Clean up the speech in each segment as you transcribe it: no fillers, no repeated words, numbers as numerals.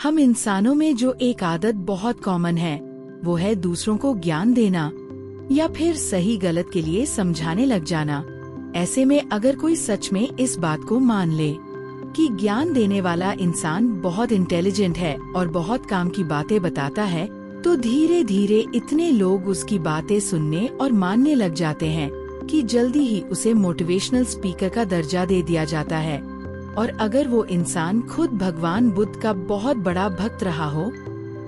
हम इंसानों में जो एक आदत बहुत कॉमन है वो है दूसरों को ज्ञान देना या फिर सही गलत के लिए समझाने लग जाना। ऐसे में अगर कोई सच में इस बात को मान ले कि ज्ञान देने वाला इंसान बहुत इंटेलिजेंट है और बहुत काम की बातें बताता है, तो धीरे धीरे इतने लोग उसकी बातें सुनने और मानने लग जाते हैं कि जल्दी ही उसे मोटिवेशनल स्पीकर का दर्जा दे दिया जाता है। और अगर वो इंसान खुद भगवान बुद्ध का बहुत बड़ा भक्त रहा हो,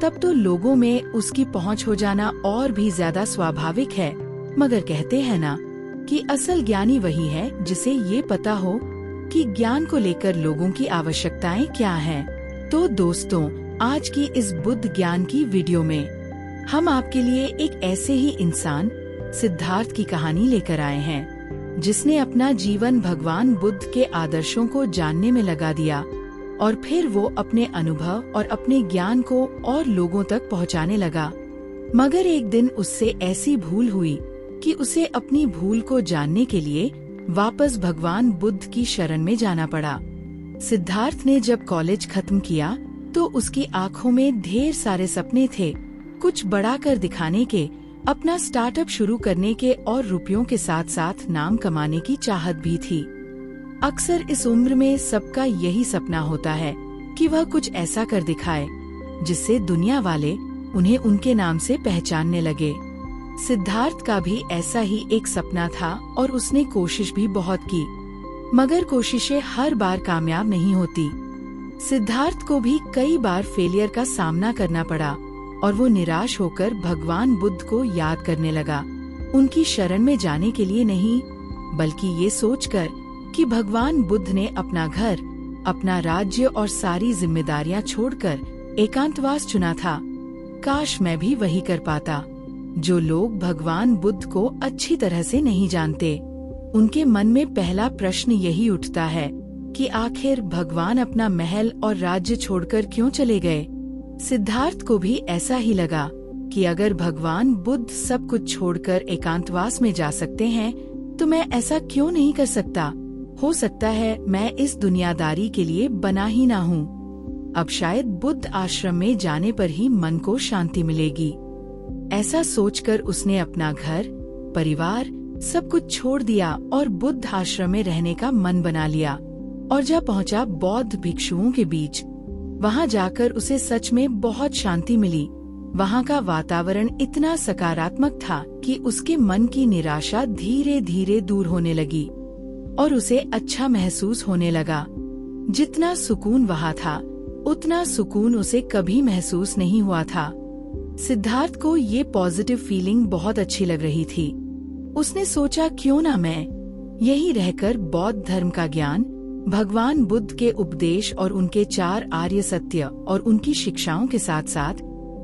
तब तो लोगों में उसकी पहुंच हो जाना और भी ज्यादा स्वाभाविक है। मगर कहते हैं ना कि असल ज्ञानी वही है जिसे ये पता हो कि ज्ञान को लेकर लोगों की आवश्यकताएं क्या हैं। तो दोस्तों, आज की इस बुद्ध ज्ञान की वीडियो में हम आपके लिए एक ऐसे ही इंसान सिद्धार्थ की कहानी लेकर आए हैं जिसने अपना जीवन भगवान बुद्ध के आदर्शों को जानने में लगा दिया और फिर वो अपने अनुभव और अपने ज्ञान को और लोगों तक पहुंचाने लगा। मगर एक दिन उससे ऐसी भूल हुई कि उसे अपनी भूल को जानने के लिए वापस भगवान बुद्ध की शरण में जाना पड़ा। सिद्धार्थ ने जब कॉलेज खत्म किया तो उसकी आंखों में ढेर सारे सपने थे, कुछ बड़ा कर दिखाने के, अपना स्टार्टअप शुरू करने के और रुपयों के साथ साथ नाम कमाने की चाहत भी थी। अक्सर इस उम्र में सबका यही सपना होता है कि वह कुछ ऐसा कर दिखाए जिससे दुनिया वाले उन्हें उनके नाम से पहचानने लगे। सिद्धार्थ का भी ऐसा ही एक सपना था और उसने कोशिश भी बहुत की, मगर कोशिशें हर बार कामयाब नहीं होती। सिद्धार्थ को भी कई बार फेलियर का सामना करना पड़ा और वो निराश होकर भगवान बुद्ध को याद करने लगा, उनकी शरण में जाने के लिए नहीं, बल्कि ये सोचकर कि भगवान बुद्ध ने अपना घर, अपना राज्य और सारी जिम्मेदारियां छोड़कर एकांतवास चुना था। काश मैं भी वही कर पाता। जो लोग भगवान बुद्ध को अच्छी तरह से नहीं जानते, उनके मन में पहला प्रश्न यही उठता है कि आखिर भगवान अपना महल और राज्य छोड़कर क्यों चले गए। सिद्धार्थ को भी ऐसा ही लगा कि अगर भगवान बुद्ध सब कुछ छोड़कर एकांतवास में जा सकते हैं, तो मैं ऐसा क्यों नहीं कर सकता। हो सकता है मैं इस दुनियादारी के लिए बना ही ना हूँ। अब शायद बुद्ध आश्रम में जाने पर ही मन को शांति मिलेगी। ऐसा सोचकर उसने अपना घर, परिवार सब कुछ छोड़ दिया और बुद्ध आश्रम में रहने का मन बना लिया और जा पहुंचा बौद्ध भिक्षुओं के बीच। वहां जाकर उसे सच में बहुत शांति मिली। वहां का वातावरण इतना सकारात्मक था कि उसके मन की निराशा धीरे धीरे दूर होने लगी और उसे अच्छा महसूस होने लगा। जितना सुकून वहां था, उतना सुकून उसे कभी महसूस नहीं हुआ था। सिद्धार्थ को ये पॉजिटिव फीलिंग बहुत अच्छी लग रही थी। उसने सोचा क्यों ना मैं यहीं रहकर बौद्ध धर्म का ज्ञान, भगवान बुद्ध के उपदेश और उनके 4 आर्य सत्य और उनकी शिक्षाओं के साथ साथ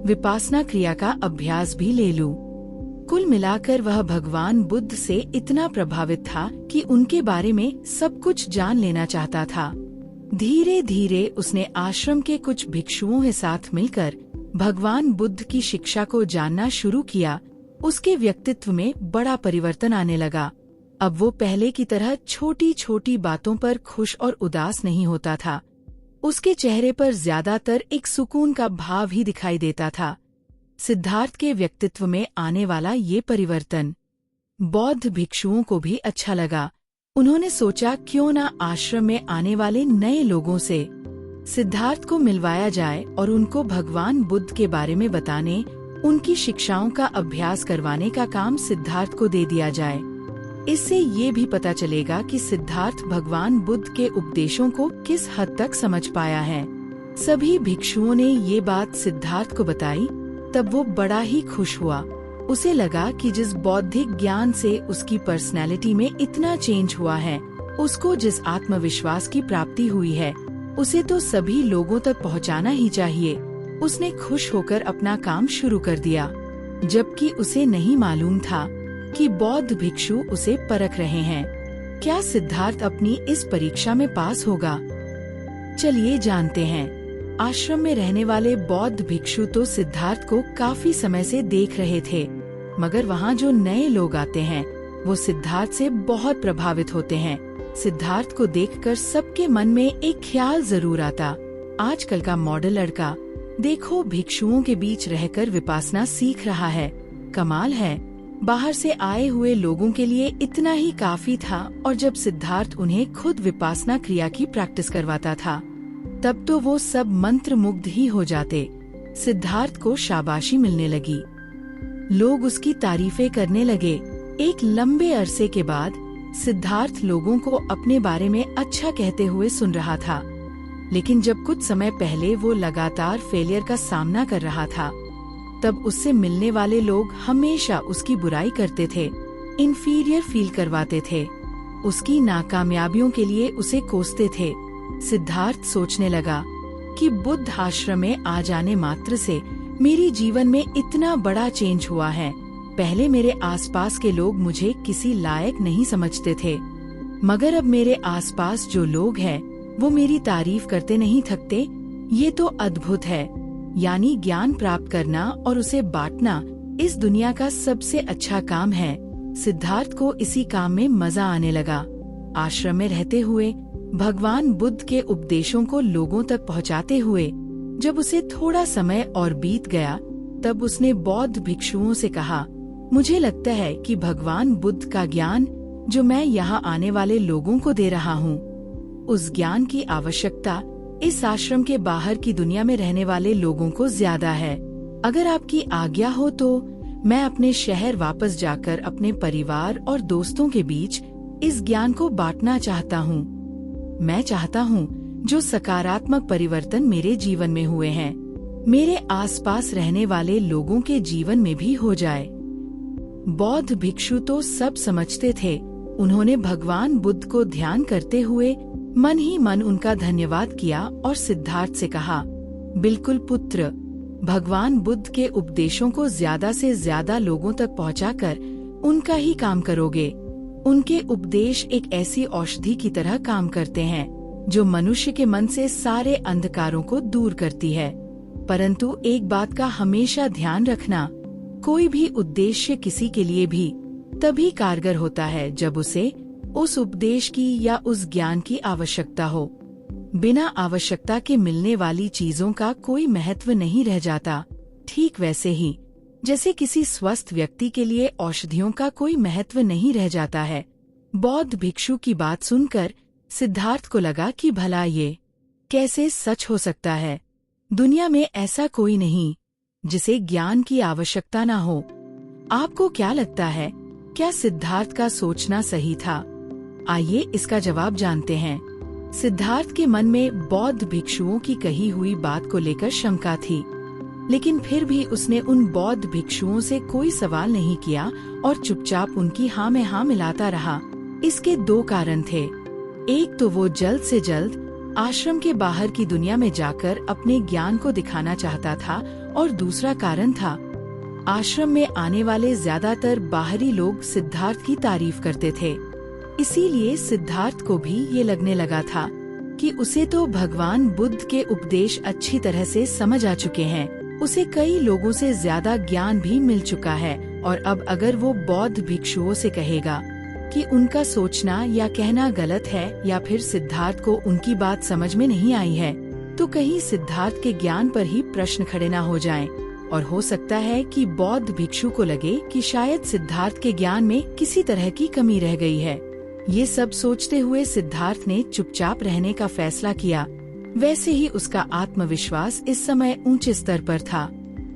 विपासना क्रिया का अभ्यास भी ले लूं। कुल मिलाकर वह भगवान बुद्ध से इतना प्रभावित था कि उनके बारे में सब कुछ जान लेना चाहता था। धीरे धीरे उसने आश्रम के कुछ भिक्षुओं के साथ मिलकर भगवान बुद्ध की शिक्षा को जानना शुरू किया। उसके व्यक्तित्व में बड़ा परिवर्तन आने लगा। अब वो पहले की तरह छोटी छोटी बातों पर खुश और उदास नहीं होता था। उसके चेहरे पर ज्यादातर एक सुकून का भाव ही दिखाई देता था। सिद्धार्थ के व्यक्तित्व में आने वाला ये परिवर्तन बौद्ध भिक्षुओं को भी अच्छा लगा। उन्होंने सोचा क्यों न आश्रम में आने वाले नए लोगों से सिद्धार्थ को मिलवाया जाए और उनको भगवान बुद्ध के बारे में बताने, उनकी शिक्षाओं का अभ्यास करवाने का काम सिद्धार्थ को दे दिया जाए। इससे ये भी पता चलेगा कि सिद्धार्थ भगवान बुद्ध के उपदेशों को किस हद तक समझ पाया है। सभी भिक्षुओं ने ये बात सिद्धार्थ को बताई, तब वो बड़ा ही खुश हुआ। उसे लगा कि जिस बौद्धिक ज्ञान से उसकी पर्सनैलिटी में इतना चेंज हुआ है, उसको जिस आत्मविश्वास की प्राप्ति हुई है, उसे तो सभी लोगों तक पहुंचाना ही चाहिए। उसने खुश होकर अपना काम शुरू कर दिया, जबकि उसे नहीं मालूम था कि बौद्ध भिक्षु उसे परख रहे हैं। क्या सिद्धार्थ अपनी इस परीक्षा में पास होगा? चलिए जानते हैं। आश्रम में रहने वाले बौद्ध भिक्षु तो सिद्धार्थ को काफी समय से देख रहे थे, मगर वहाँ जो नए लोग आते हैं वो सिद्धार्थ से बहुत प्रभावित होते हैं। सिद्धार्थ को देखकर सबके मन में एक ख्याल जरूर आता आजकल का मॉडल लड़का, देखो भिक्षुओं के बीच रहकर विपासना सीख रहा है, कमाल है। बाहर से आए हुए लोगों के लिए इतना ही काफी था, और जब सिद्धार्थ उन्हें खुद विपासना क्रिया की प्रैक्टिस करवाता था तब तो वो सब मंत्र मुग्ध ही हो जाते। सिद्धार्थ को शाबाशी मिलने लगी, लोग उसकी तारीफें करने लगे। एक लंबे अरसे के बाद सिद्धार्थ लोगों को अपने बारे में अच्छा कहते हुए सुन रहा था, लेकिन जब कुछ समय पहले वो लगातार फेलियर का सामना कर रहा था, तब उससे मिलने वाले लोग हमेशा उसकी बुराई करते थे, इंफीरियर फील करवाते थे, उसकी नाकामयाबियों के लिए उसे कोसते थे। सिद्धार्थ सोचने लगा कि बुद्ध आश्रम में आ जाने मात्र से मेरी जीवन में इतना बड़ा चेंज हुआ है। पहले मेरे आसपास के लोग मुझे किसी लायक नहीं समझते थे, मगर अब मेरे आसपास जो लोग हैं वो मेरी तारीफ करते नहीं थकते। ये तो अद्भुत है। यानी ज्ञान प्राप्त करना और उसे बांटना इस दुनिया का सबसे अच्छा काम है। सिद्धार्थ को इसी काम में मजा आने लगा। आश्रम में रहते हुए भगवान बुद्ध के उपदेशों को लोगों तक पहुंचाते हुए जब उसे थोड़ा समय और बीत गया, तब उसने बौद्ध भिक्षुओं से कहा, मुझे लगता है कि भगवान बुद्ध का ज्ञान जो मैं यहाँ आने वाले लोगों को दे रहा हूँ, उस ज्ञान की आवश्यकता इस आश्रम के बाहर की दुनिया में रहने वाले लोगों को ज्यादा है। अगर आपकी आज्ञा हो तो मैं अपने शहर वापस जाकर अपने परिवार और दोस्तों के बीच इस ज्ञान को बांटना चाहता हूँ। मैं चाहता हूँ जो सकारात्मक परिवर्तन मेरे जीवन में हुए हैं, मेरे आसपास रहने वाले लोगों के जीवन में भी हो जाए। बौद्ध भिक्षु तो सब समझते थे। उन्होंने भगवान बुद्ध को ध्यान करते हुए मन ही मन उनका धन्यवाद किया और सिद्धार्थ से कहा, बिल्कुल पुत्र, भगवान बुद्ध के उपदेशों को ज्यादा से ज्यादा लोगों तक पहुंचाकर उनका ही काम करोगे। उनके उपदेश एक ऐसी औषधि की तरह काम करते हैं जो मनुष्य के मन से सारे अंधकारों को दूर करती है। परंतु एक बात का हमेशा ध्यान रखना, कोई भी उद्देश्य किसी के लिए भी तभी कारगर होता है जब उसे उस उपदेश की या उस ज्ञान की आवश्यकता हो। बिना आवश्यकता के मिलने वाली चीजों का कोई महत्व नहीं रह जाता। ठीक वैसे ही जैसे किसी स्वस्थ व्यक्ति के लिए औषधियों का कोई महत्व नहीं रह जाता है। बौद्ध भिक्षु की बात सुनकर सिद्धार्थ को लगा कि भला ये कैसे सच हो सकता है। दुनिया में ऐसा कोई नहीं जिसे ज्ञान की आवश्यकता न हो। आपको क्या लगता है, क्या सिद्धार्थ का सोचना सही था? आइए इसका जवाब जानते हैं। सिद्धार्थ के मन में बौद्ध भिक्षुओं की कही हुई बात को लेकर शंका थी, लेकिन फिर भी उसने उन बौद्ध भिक्षुओं से कोई सवाल नहीं किया और चुपचाप उनकी हाँ में हाँ मिलाता रहा। इसके दो कारण थे। एक तो वो जल्द से जल्द आश्रम के बाहर की दुनिया में जाकर अपने ज्ञान को दिखाना चाहता था, और दूसरा कारण था आश्रम में आने वाले ज्यादातर बाहरी लोग सिद्धार्थ की तारीफ करते थे। इसीलिए सिद्धार्थ को भी ये लगने लगा था कि उसे तो भगवान बुद्ध के उपदेश अच्छी तरह से समझ आ चुके हैं। उसे कई लोगों से ज्यादा ज्ञान भी मिल चुका है, और अब अगर वो बौद्ध भिक्षुओं से कहेगा कि उनका सोचना या कहना गलत है, या फिर सिद्धार्थ को उनकी बात समझ में नहीं आई है, तो कहीं सिद्धार्थ के ज्ञान पर ही प्रश्न खड़े न हो जाएं, और हो सकता है कि बौद्ध भिक्षु को लगे कि शायद सिद्धार्थ के ज्ञान में किसी तरह की कमी रह गई है। ये सब सोचते हुए सिद्धार्थ ने चुपचाप रहने का फैसला किया। वैसे ही उसका आत्मविश्वास इस समय ऊंचे स्तर पर था।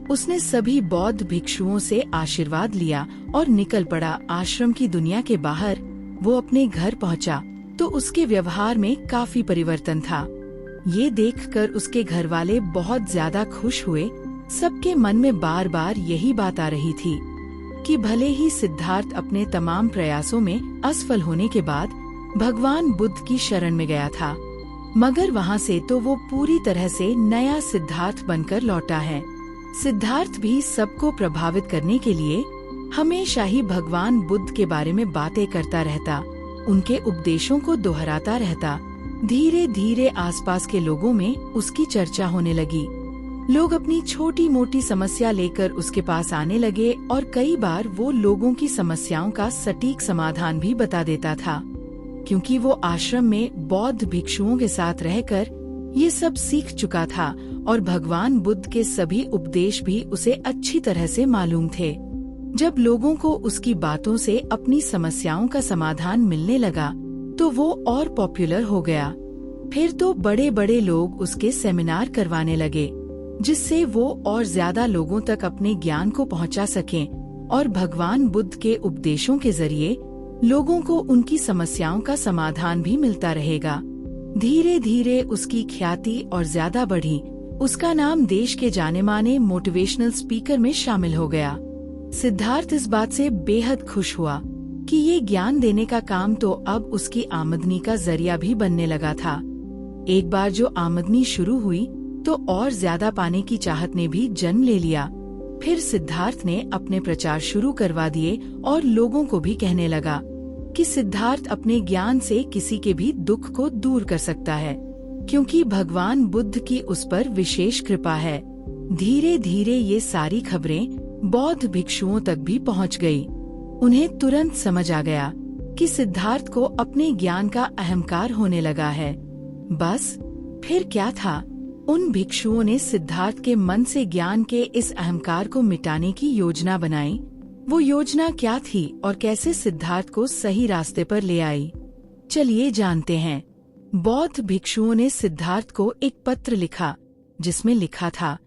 उसने सभी बौद्ध भिक्षुओं से आशीर्वाद लिया और निकल पड़ा आश्रम की दुनिया के बाहर। वो अपने घर पहुंचा तो उसके व्यवहार में काफी परिवर्तन था। ये देखकर उसके घर वाले बहुत ज्यादा खुश हुए। सबके मन में बार बार यही बात आ रही थी कि भले ही सिद्धार्थ अपने तमाम प्रयासों में असफल होने के बाद भगवान बुद्ध की शरण में गया था, मगर वहाँ से तो वो पूरी तरह से नया सिद्धार्थ बनकर लौटा है। सिद्धार्थ भी सबको प्रभावित करने के लिए हमेशा ही भगवान बुद्ध के बारे में बातें करता रहता, उनके उपदेशों को दोहराता रहता। धीरे धीरे आसपास के लोगों में उसकी चर्चा होने लगी। लोग अपनी छोटी मोटी समस्या लेकर उसके पास आने लगे, और कई बार वो लोगों की समस्याओं का सटीक समाधान भी बता देता था, क्योंकि वो आश्रम में बौद्ध भिक्षुओं के साथ रहकर ये सब सीख चुका था और भगवान बुद्ध के सभी उपदेश भी उसे अच्छी तरह से मालूम थे। जब लोगों को उसकी बातों से अपनी समस्याओं का समाधान मिलने लगा तो वो और पॉपुलर हो गया। फिर तो बड़े बड़े लोग उसके सेमिनार करवाने लगे, जिससे वो और ज्यादा लोगों तक अपने ज्ञान को पहुंचा सकें और भगवान बुद्ध के उपदेशों के जरिए लोगों को उनकी समस्याओं का समाधान भी मिलता रहेगा। धीरे धीरे उसकी ख्याति और ज्यादा बढ़ी। उसका नाम देश के जाने माने मोटिवेशनल स्पीकर में शामिल हो गया। सिद्धार्थ इस बात से बेहद खुश हुआ कि ये ज्ञान देने का काम तो अब उसकी आमदनी का जरिया भी बनने लगा था। एक बार जो आमदनी शुरू हुई तो और ज्यादा पाने की चाहत ने भी जन्म ले लिया। फिर सिद्धार्थ ने अपने प्रचार शुरू करवा दिए और लोगों को भी कहने लगा कि सिद्धार्थ अपने ज्ञान से किसी के भी दुख को दूर कर सकता है, क्योंकि भगवान बुद्ध की उस पर विशेष कृपा है। धीरे धीरे ये सारी खबरें बौद्ध भिक्षुओं तक भी पहुंच गई। उन्हें तुरंत समझ आ गया कि सिद्धार्थ को अपने ज्ञान का अहंकार होने लगा है। बस फिर क्या था, उन भिक्षुओं ने सिद्धार्थ के मन से ज्ञान के इस अहंकार को मिटाने की योजना बनाई। वो योजना क्या थी और कैसे सिद्धार्थ को सही रास्ते पर ले आई, चलिए जानते हैं। बौद्ध भिक्षुओं ने सिद्धार्थ को एक पत्र लिखा, जिसमें लिखा था,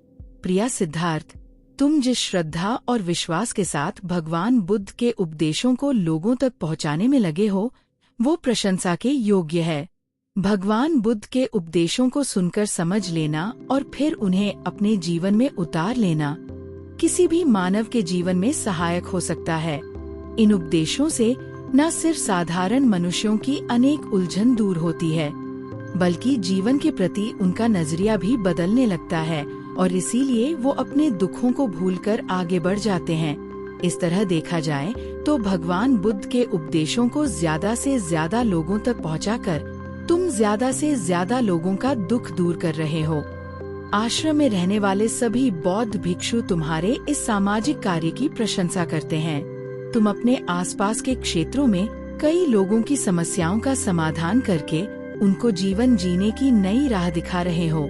प्रिय सिद्धार्थ, तुम जिस श्रद्धा और विश्वास के साथ भगवान बुद्ध के उपदेशों को लोगों तक पहुंचाने में लगे हो, वो प्रशंसा के योग्य है। भगवान बुद्ध के उपदेशों को सुनकर समझ लेना और फिर उन्हें अपने जीवन में उतार लेना किसी भी मानव के जीवन में सहायक हो सकता है। इन उपदेशों से न सिर्फ साधारण मनुष्यों की अनेक उलझन दूर होती है, बल्कि जीवन के प्रति उनका नजरिया भी बदलने लगता है और इसीलिए वो अपने दुखों को भूलकर आगे बढ़ जाते हैं। इस तरह देखा जाए तो भगवान बुद्ध के उपदेशों को ज्यादा से ज्यादा लोगों तक पहुंचाकर तुम ज्यादा से ज्यादा लोगों का दुख दूर कर रहे हो। आश्रम में रहने वाले सभी बौद्ध भिक्षु तुम्हारे इस सामाजिक कार्य की प्रशंसा करते हैं। तुम अपने आसपास के क्षेत्रों में कई लोगों की समस्याओं का समाधान करके उनको जीवन जीने की नई राह दिखा रहे हो।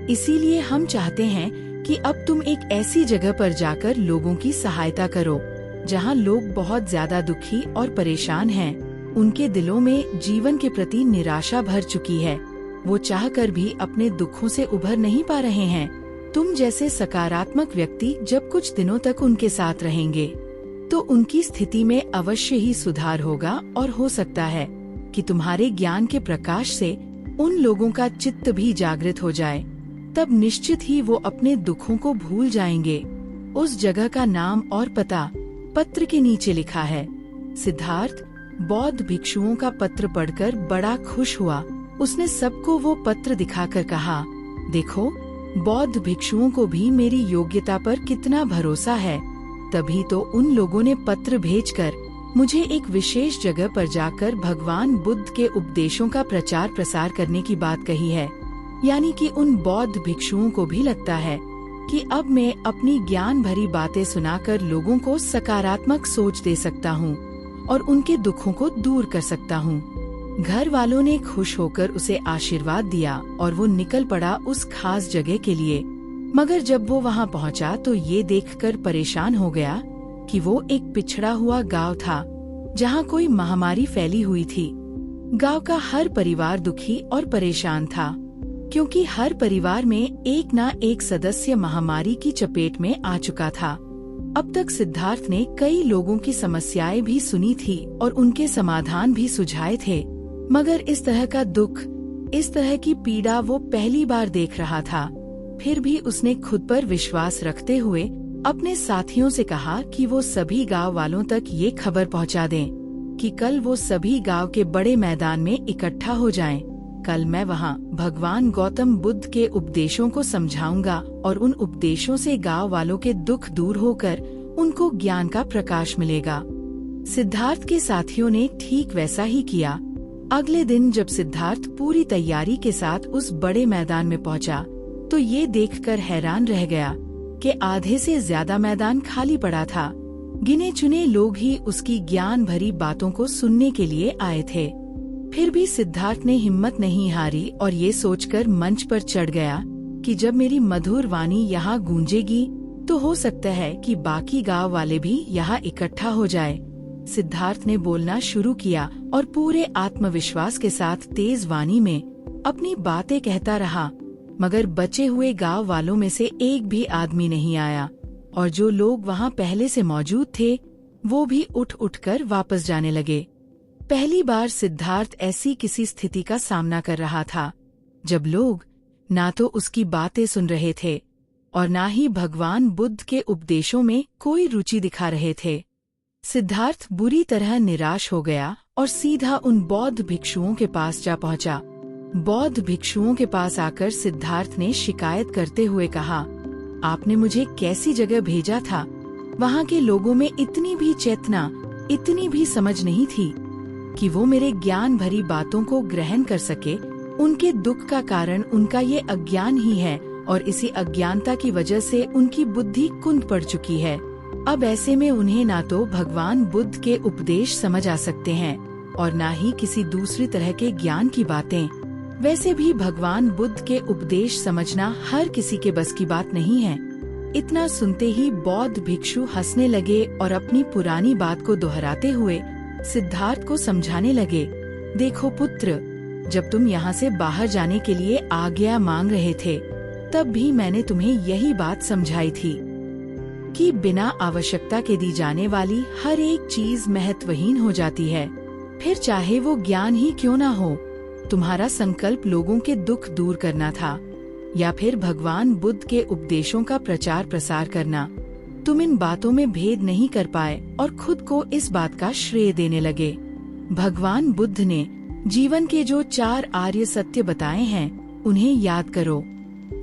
इसीलिए हम चाहते हैं कि अब तुम एक ऐसी जगह पर जाकर लोगों की सहायता करो, जहां लोग बहुत ज्यादा दुखी और परेशान हैं। उनके दिलों में जीवन के प्रति निराशा भर चुकी है। वो चाहकर भी अपने दुखों से उभर नहीं पा रहे हैं। तुम जैसे सकारात्मक व्यक्ति जब कुछ दिनों तक उनके साथ रहेंगे, तो उनकी स्थिति में अवश्य ही सुधार होगा और हो सकता है कि तुम्हारे ज्ञान के प्रकाश से उन लोगों का चित्त भी जागृत हो जाए। तब निश्चित ही वो अपने दुखों को भूल जाएंगे। उस जगह का नाम और पता पत्र के नीचे लिखा है। सिद्धार्थ बौद्ध भिक्षुओं का पत्र पढ़कर बड़ा खुश हुआ। उसने सबको वो पत्र दिखाकर कहा, देखो, बौद्ध भिक्षुओं को भी मेरी योग्यता पर कितना भरोसा है। तभी तो उन लोगों ने पत्र भेजकर मुझे एक विशेष जगह पर जाकर भगवान बुद्ध के उपदेशों का प्रचार प्रसार करने की बात कही है। यानी कि उन बौद्ध भिक्षुओं को भी लगता है कि अब मैं अपनी ज्ञान भरी बातें सुनाकर लोगों को सकारात्मक सोच दे सकता हूँ और उनके दुखों को दूर कर सकता हूँ। घर वालों ने खुश होकर उसे आशीर्वाद दिया और वो निकल पड़ा उस खास जगह के लिए। मगर जब वो वहाँ पहुँचा तो ये देखकर परेशान हो गया कि वो एक पिछड़ा हुआ गांव था, जहाँ कोई महामारी फैली हुई थी। गांव का हर परिवार दुखी और परेशान था, क्योंकि हर परिवार में एक न एक सदस्य महामारी की चपेट में आ चुका था। अब तक सिद्धार्थ ने कई लोगों की समस्याएं भी सुनी थी और उनके समाधान भी सुझाए थे, मगर इस तरह का दुख, इस तरह की पीड़ा वो पहली बार देख रहा था। फिर भी उसने खुद पर विश्वास रखते हुए अपने साथियों से कहा कि वो सभी गांव वालों तक ये खबर पहुंचा दें कि कल वो सभी गांव के बड़े मैदान में इकट्ठा हो जाएं। कल मैं वहां भगवान गौतम बुद्ध के उपदेशों को समझाऊंगा और उन उपदेशों से गांव वालों के दुख दूर होकर उनको ज्ञान का प्रकाश मिलेगा। सिद्धार्थ के साथियों ने ठीक वैसा ही किया। अगले दिन जब सिद्धार्थ पूरी तैयारी के साथ उस बड़े मैदान में पहुंचा, तो ये देखकर हैरान रह गया कि आधे से ज्यादा मैदान खाली पड़ा था। गिने चुने लोग ही उसकी ज्ञान भरी बातों को सुनने के लिए आए थे। फिर भी सिद्धार्थ ने हिम्मत नहीं हारी और ये सोचकर मंच पर चढ़ गया कि जब मेरी मधुर वाणी यहाँ गूंजेगी तो हो सकता है कि बाकी गांव वाले भी यहाँ इकट्ठा हो जाए। सिद्धार्थ ने बोलना शुरू किया और पूरे आत्मविश्वास के साथ तेज वाणी में अपनी बातें कहता रहा, मगर बचे हुए गांव वालों में से एक भी आदमी नहीं आया और जो लोग वहां पहले से मौजूद थे वो भी उठ उठकर वापस जाने लगे। पहली बार सिद्धार्थ ऐसी किसी स्थिति का सामना कर रहा था जब लोग ना तो उसकी बातें सुन रहे थे और ना ही भगवान बुद्ध के उपदेशों में कोई रुचि दिखा रहे थे। सिद्धार्थ बुरी तरह निराश हो गया और सीधा उन बौद्ध भिक्षुओं के पास जा पहुंचा। बौद्ध भिक्षुओं के पास आकर सिद्धार्थ ने शिकायत करते हुए कहा, आपने मुझे कैसी जगह भेजा था? वहाँ के लोगों में इतनी भी चेतना, इतनी भी समझ नहीं थी कि वो मेरे ज्ञान भरी बातों को ग्रहण कर सके। उनके दुख का कारण उनका ये अज्ञान ही है और इसी अज्ञानता की वजह से उनकी बुद्धि कुंद पड़ चुकी है। अब ऐसे में उन्हें ना तो भगवान बुद्ध के उपदेश समझ आ सकते हैं और ना ही किसी दूसरी तरह के ज्ञान की बातें। वैसे भी भगवान बुद्ध के उपदेश समझना हर किसी के बस की बात नहीं है। इतना सुनते ही बौद्ध भिक्षु हंसने लगे और अपनी पुरानी बात को दोहराते हुए सिद्धार्थ को समझाने लगे, देखो पुत्र, जब तुम यहाँ से बाहर जाने के लिए आज्ञा मांग रहे थे तब भी मैंने तुम्हें यही बात समझाई थी कि बिना आवश्यकता के दी जाने वाली हर एक चीज महत्वहीन हो जाती है, फिर चाहे वो ज्ञान ही क्यों ना हो। तुम्हारा संकल्प लोगों के दुख दूर करना था या फिर भगवान बुद्ध के उपदेशों का प्रचार प्रसार करना। तुम इन बातों में भेद नहीं कर पाए और खुद को इस बात का श्रेय देने लगे। भगवान बुद्ध ने जीवन के जो 4 आर्य सत्य बताए हैं उन्हें याद करो।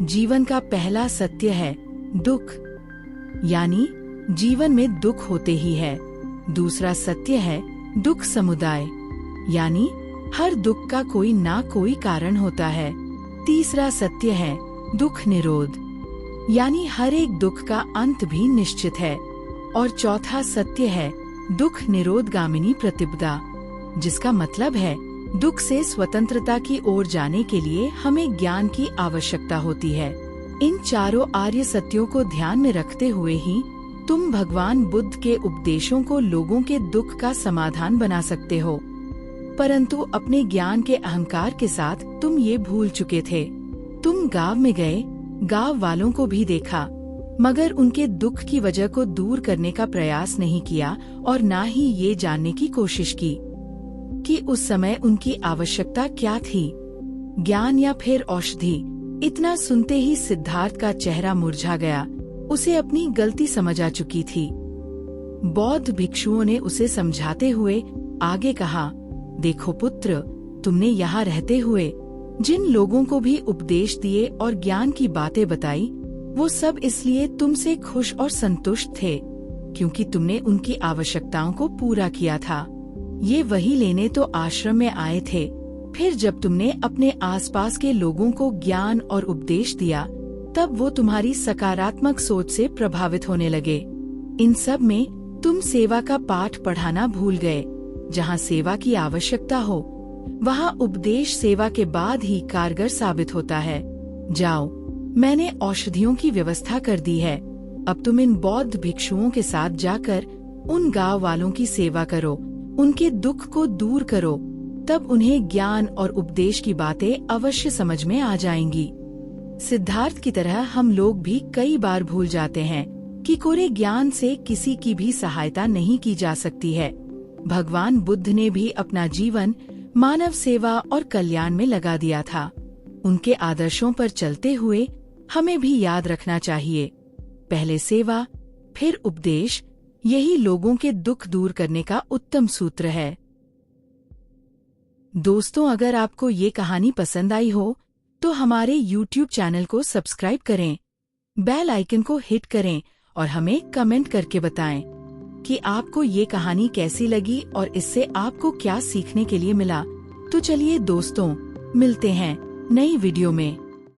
जीवन का पहला सत्य है दुख, यानी जीवन में दुख होते ही है। दूसरा सत्य है दुख समुदाय, यानी हर दुख का कोई ना कोई कारण होता है। तीसरा सत्य है दुख निरोध, यानी हर एक दुख का अंत भी निश्चित है। और चौथा सत्य है दुख निरोधगामिनी प्रतिपदा, जिसका मतलब है दुख से स्वतंत्रता की ओर जाने के लिए हमें ज्ञान की आवश्यकता होती है। इन चारों आर्य सत्यों को ध्यान में रखते हुए ही तुम भगवान बुद्ध के उपदेशों को लोगों के दुख का समाधान बना सकते हो। परंतु अपने ज्ञान के अहंकार के साथ तुम ये भूल चुके थे। तुम गांव में गए, गांव वालों को भी देखा, मगर उनके दुख की वजह को दूर करने का प्रयास नहीं किया और ना ही ये जानने की कोशिश की कि उस समय उनकी आवश्यकता क्या थी, ज्ञान या फिर औषधि। इतना सुनते ही सिद्धार्थ का चेहरा मुरझा गया। उसे अपनी गलती समझ आ चुकी थी। बौद्ध भिक्षुओं ने उसे समझाते हुए आगे कहा, देखो पुत्र, तुमने यहाँ रहते हुए जिन लोगों को भी उपदेश दिए और ज्ञान की बातें बताई, वो सब इसलिए तुमसे खुश और संतुष्ट थे क्योंकि तुमने उनकी आवश्यकताओं को पूरा किया था। ये वही लेने तो आश्रम में आए थे। फिर जब तुमने अपने आसपास के लोगों को ज्ञान और उपदेश दिया तब वो तुम्हारी सकारात्मक सोच से प्रभावित होने लगे। इन सब में तुम सेवा का पाठ पढ़ाना भूल गए। जहाँ सेवा की आवश्यकता हो वहाँ उपदेश सेवा के बाद ही कारगर साबित होता है। जाओ, मैंने औषधियों की व्यवस्था कर दी है। अब तुम इन बौद्ध भिक्षुओं के साथ जाकर उन गांव वालों की सेवा करो, उनके दुख को दूर करो, तब उन्हें ज्ञान और उपदेश की बातें अवश्य समझ में आ जाएंगी। सिद्धार्थ की तरह हम लोग भी कई बार भूल जाते हैं कि कोरे ज्ञान से किसी की भी सहायता नहीं की जा सकती है। भगवान बुद्ध ने भी अपना जीवन मानव सेवा और कल्याण में लगा दिया था। उनके आदर्शों पर चलते हुए हमें भी याद रखना चाहिए, पहले सेवा फिर उपदेश, यही लोगों के दुख दूर करने का उत्तम सूत्र है। दोस्तों, अगर आपको ये कहानी पसंद आई हो तो हमारे YouTube चैनल को सब्सक्राइब करें, बेल आइकन को हिट करें और हमें कमेंट करके बताएं कि आपको ये कहानी कैसी लगी और इससे आपको क्या सीखने के लिए मिला। तो चलिए दोस्तों, मिलते हैं नई वीडियो में।